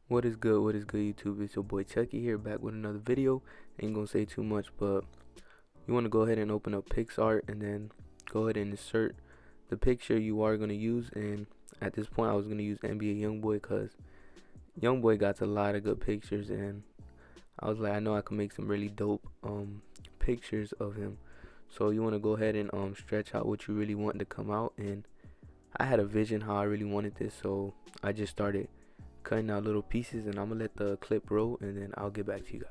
What is good? What is good, YouTube? It's your boy Chucky here, back with another video. Ain't gonna say too much, but you want to go ahead and open up PicsArt and then go ahead and insert the picture you are gonna use. And at this point, I was gonna use NBA Youngboy because Youngboy got a lot of good pictures, and I was like, I know I can make some really dope pictures of him. So you want to go ahead and stretch out what you really want to come out. And I had a vision how I really wanted this, so I just started cutting out little pieces, and I'm gonna let the clip roll and then I'll get back to you guys.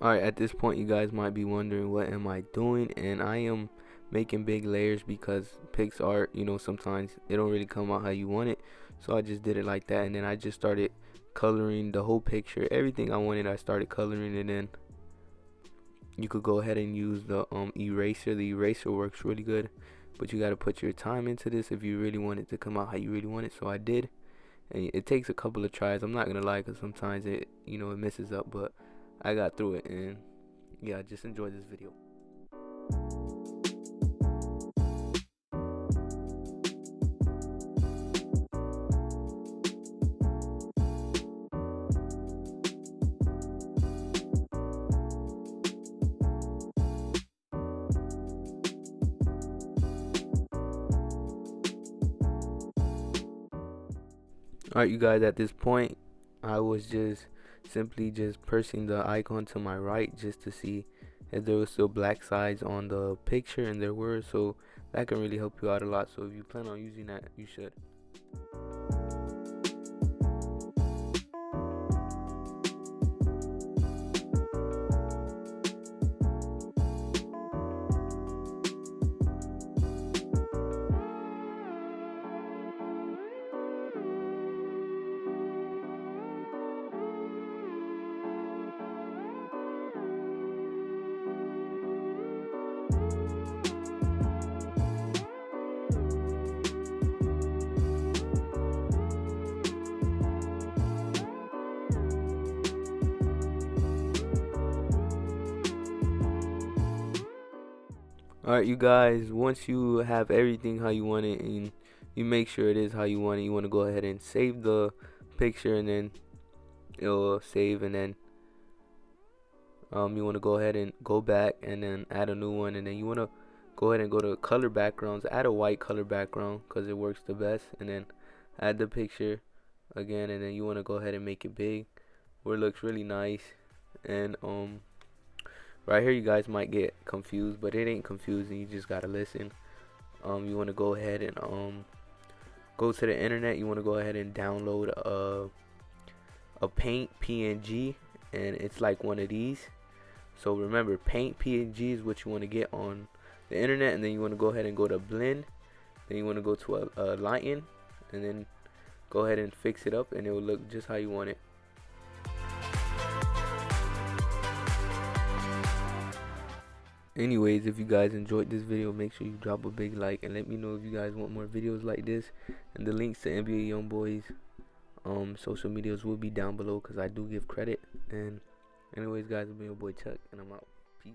Alright, at this point you guys might be wondering what am I doing, and I am making big layers because PicsArt, sometimes it don't really come out how you want it. So I just did it like that, and then I just started coloring the whole picture. Everything I wanted, I started coloring it in. You could go ahead and use the eraser. The eraser works really good, but you got to put your time into this if you really want it to come out how you really want it. So I did, and it takes a couple of tries. I'm not gonna lie, because sometimes it messes up, but I got through it. And yeah, just enjoy this video. Alright, you guys, at this point I was just simply just pressing the icon to my right just to see if there was still black sides on the picture, and there were, so that can really help you out a lot. So if you plan on using that, you should. Alright, you guys, once you have everything how you want it and you make sure it is how you want it, you want to go ahead and save the picture, and then it'll save, and then you want to go ahead and go back and then add a new one, and then you want to go ahead and go to color backgrounds, add a white color background because it works the best, and then add the picture again, and then you want to go ahead and make it big where it looks really nice. And right here you guys might get confused, but it ain't confusing, you just gotta listen. You want to go ahead and go to the internet. You want to go ahead and download a paint PNG, and it's like one of these. So remember, paint PNG is what you want to get on the internet, and then you want to go ahead and go to blend, then you want to go to a lighten, and then go ahead and fix it up, and it will look just how you want it. Anyways, if you guys enjoyed this video, make sure you drop a big like and let me know if you guys want more videos like this. And the links to NBA Youngboy's social medias will be down below because I do give credit. And anyways, guys, it's been your boy Chuck, and I'm out. Peace.